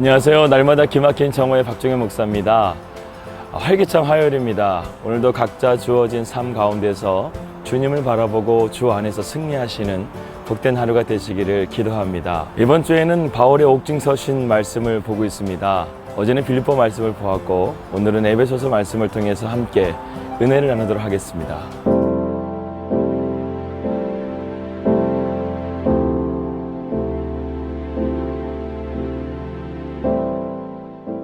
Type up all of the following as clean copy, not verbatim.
안녕하세요. 날마다 기막힌 정오의 박종현 목사입니다. 활기찬 화요일입니다. 오늘도 각자 주어진 삶 가운데서 주님을 바라보고 주 안에서 승리하시는 복된 하루가 되시기를 기도합니다. 이번 주에는 바울의 옥중서신 말씀을 보고 있습니다. 어제는 빌립보 말씀을 보았고 오늘은 에베소서 말씀을 통해서 함께 은혜를 나누도록 하겠습니다.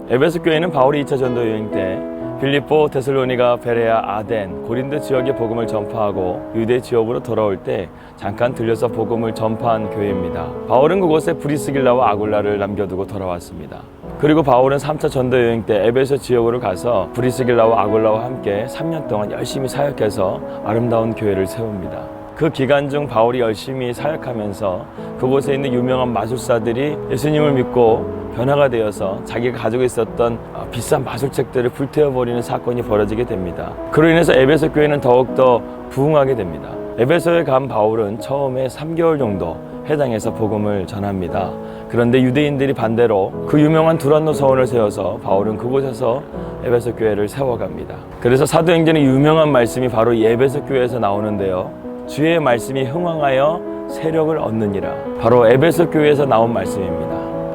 에베소 교회는 바울이 2차 전도 여행 때 빌립보, 데살로니가, 베레아, 아덴, 고린도 지역의 복음을 전파하고 유대 지역으로 돌아올 때 잠깐 들려서 복음을 전파한 교회입니다. 바울은 그곳에 브리스길라와 아굴라를 남겨두고 돌아왔습니다. 그리고 바울은 3차 전도 여행 때 에베소 지역으로 가서 브리스길라와 아굴라와 함께 3년 동안 열심히 사역해서 아름다운 교회를 세웁니다. 그 기간 중 바울이 열심히 사역하면서 그곳에 있는 유명한 마술사들이 예수님을 믿고 변화가 되어서 자기가 가지고 있었던 비싼 마술책들을 불태워버리는 사건이 벌어지게 됩니다. 그로 인해서 에베소 교회는 더욱더 부흥하게 됩니다. 에베소에 간 바울은 처음에 3개월 정도 해당해서 복음을 전합니다. 그런데 유대인들이 반대로 그 유명한 두란노 서원을 세워서 바울은 그곳에서 에베소 교회를 세워갑니다. 그래서 사도행전의 유명한 말씀이 바로 이 에베소 교회에서 나오는데요. 주의 말씀이 흥왕하여 세력을 얻느니라. 바로 에베소 교회에서 나온 말씀입니다.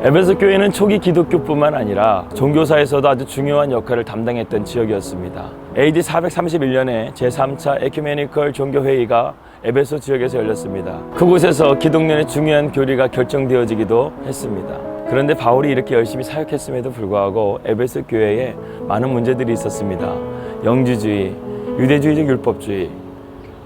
에베소 교회는 초기 기독교뿐만 아니라 종교사에서도 아주 중요한 역할을 담당했던 지역이었습니다. AD 431년에 제3차 에큐메니컬 종교회의가 에베소 지역에서 열렸습니다. 그곳에서 기독론의 중요한 교리가 결정되어지기도 했습니다. 그런데 바울이 이렇게 열심히 사역했음에도 불구하고 에베소 교회에 많은 문제들이 있었습니다. 영주주의, 유대주의적 율법주의,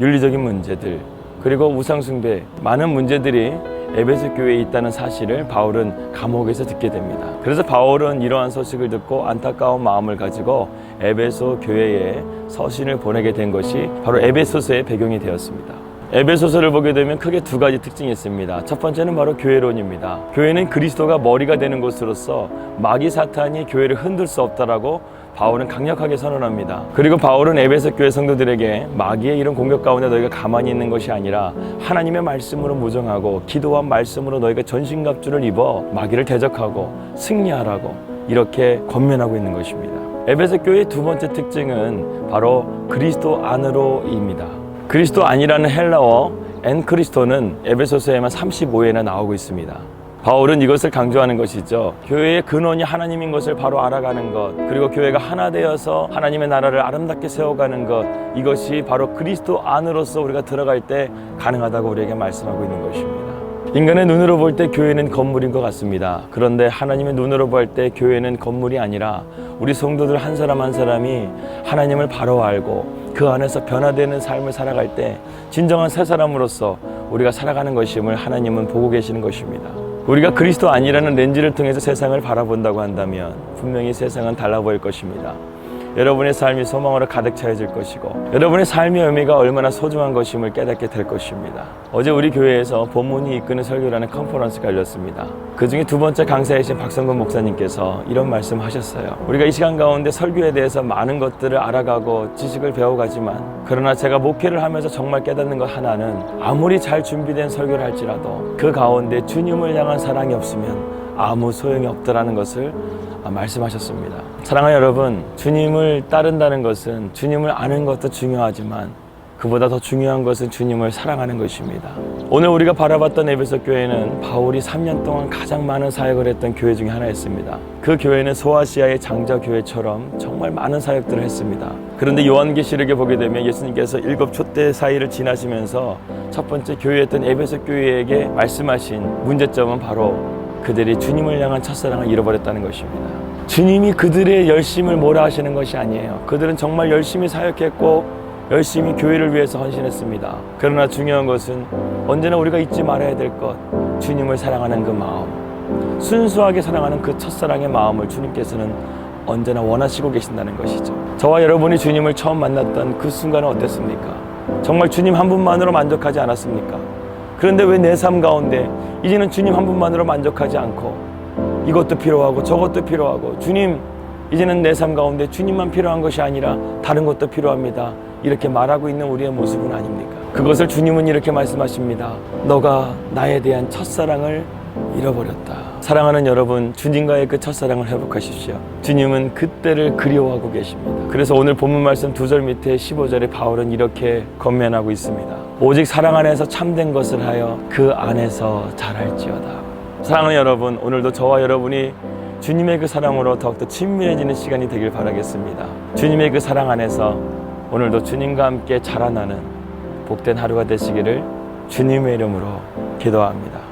윤리적인 문제들, 그리고 우상숭배, 많은 문제들이 에베소 교회에 있다는 사실을 바울은 감옥에서 듣게 됩니다. 그래서 바울은 이러한 소식을 듣고 안타까운 마음을 가지고 에베소 교회에 서신을 보내게 된 것이 바로 에베소서의 배경이 되었습니다. 에베소서를 보게 되면 크게 두 가지 특징이 있습니다. 첫 번째는 바로 교회론입니다. 교회는 그리스도가 머리가 되는 곳으로서 마귀 사탄이 교회를 흔들 수 없다라고 바울은 강력하게 선언합니다. 그리고 바울은 에베소 교회 성도들에게 마귀의 이런 공격 가운데 너희가 가만히 있는 것이 아니라 하나님의 말씀으로 무정하고 기도와 말씀으로 너희가 전신갑주를 입어 마귀를 대적하고 승리하라고 이렇게 권면하고 있는 것입니다. 에베소 교회의 두 번째 특징은 바로 그리스도 안으로입니다. 그리스도 안이라는 헬라어 엔크리스토는 에베소서에만 35회나 나오고 있습니다. 바울은 이것을 강조하는 것이죠. 교회의 근원이 하나님인 것을 바로 알아가는 것, 그리고 교회가 하나 되어서 하나님의 나라를 아름답게 세워가는 것, 이것이 바로 그리스도 안으로서 우리가 들어갈 때 가능하다고 우리에게 말씀하고 있는 것입니다. 인간의 눈으로 볼 때 교회는 건물인 것 같습니다. 그런데 하나님의 눈으로 볼 때 교회는 건물이 아니라 우리 성도들 한 사람 한 사람이 하나님을 바로 알고 그 안에서 변화되는 삶을 살아갈 때 진정한 새 사람으로서 우리가 살아가는 것임을 하나님은 보고 계시는 것입니다. 우리가 그리스도 안이라는 렌즈를 통해서 세상을 바라본다고 한다면 분명히 세상은 달라 보일 것입니다. 여러분의 삶이 소망으로 가득 차여질 것이고 여러분의 삶의 의미가 얼마나 소중한 것임을 깨닫게 될 것입니다. 어제 우리 교회에서 본문이 이끄는 설교라는 컨퍼런스가 열렸습니다. 그 중에 두 번째 강사이신 박성근 목사님께서 이런 말씀하셨어요. 우리가 이 시간 가운데 설교에 대해서 많은 것들을 알아가고 지식을 배워가지만 그러나 제가 목회를 하면서 정말 깨닫는 것 하나는 아무리 잘 준비된 설교를 할지라도 그 가운데 주님을 향한 사랑이 없으면 아무 소용이 없다라는 것을 말씀하셨습니다. 사랑하는 여러분, 주님을 따른다는 것은 주님을 아는 것도 중요하지만 그보다 더 중요한 것은 주님을 사랑하는 것입니다. 오늘 우리가 바라봤던 에베소 교회는 바울이 3년 동안 가장 많은 사역을 했던 교회 중에 하나였습니다. 그 교회는 소아시아의 장자교회처럼 정말 많은 사역들을 했습니다. 그런데 요한계시록에 보게 되면 예수님께서 7 촛대 사이를 지나시면서 첫 번째 교회였던 에베소 교회에게 말씀하신 문제점은 바로 그들이 주님을 향한 첫사랑을 잃어버렸다는 것입니다. 주님이 그들의 열심을 뭐라 하시는 것이 아니에요. 그들은 정말 열심히 사역했고 열심히 교회를 위해서 헌신했습니다. 그러나 중요한 것은 언제나 우리가 잊지 말아야 될 것, 주님을 사랑하는 그 마음, 순수하게 사랑하는 그 첫사랑의 마음을 주님께서는 언제나 원하시고 계신다는 것이죠. 저와 여러분이 주님을 처음 만났던 그 순간은 어땠습니까? 정말 주님 한 분만으로 만족하지 않았습니까? 그런데 왜 내 삶 가운데 이제는 주님 한 분만으로 만족하지 않고 이것도 필요하고 저것도 필요하고 주님 이제는 내 삶 가운데 주님만 필요한 것이 아니라 다른 것도 필요합니다. 이렇게 말하고 있는 우리의 모습은 아닙니까? 그것을 주님은 이렇게 말씀하십니다. 너가 나에 대한 첫사랑을 잃어버렸다. 사랑하는 여러분, 주님과의 그 첫사랑을 회복하십시오. 주님은 그때를 그리워하고 계십니다. 그래서 오늘 본문 말씀 2절 밑에 15절에 바울은 이렇게 권면하고 있습니다. 오직 사랑 안에서 참된 것을 하여 그 안에서 잘할지어다. 사랑하는 여러분, 오늘도 저와 여러분이 주님의 그 사랑으로 더욱더 친밀해지는 시간이 되길 바라겠습니다. 주님의 그 사랑 안에서 오늘도 주님과 함께 자라나는 복된 하루가 되시기를 주님의 이름으로 기도합니다.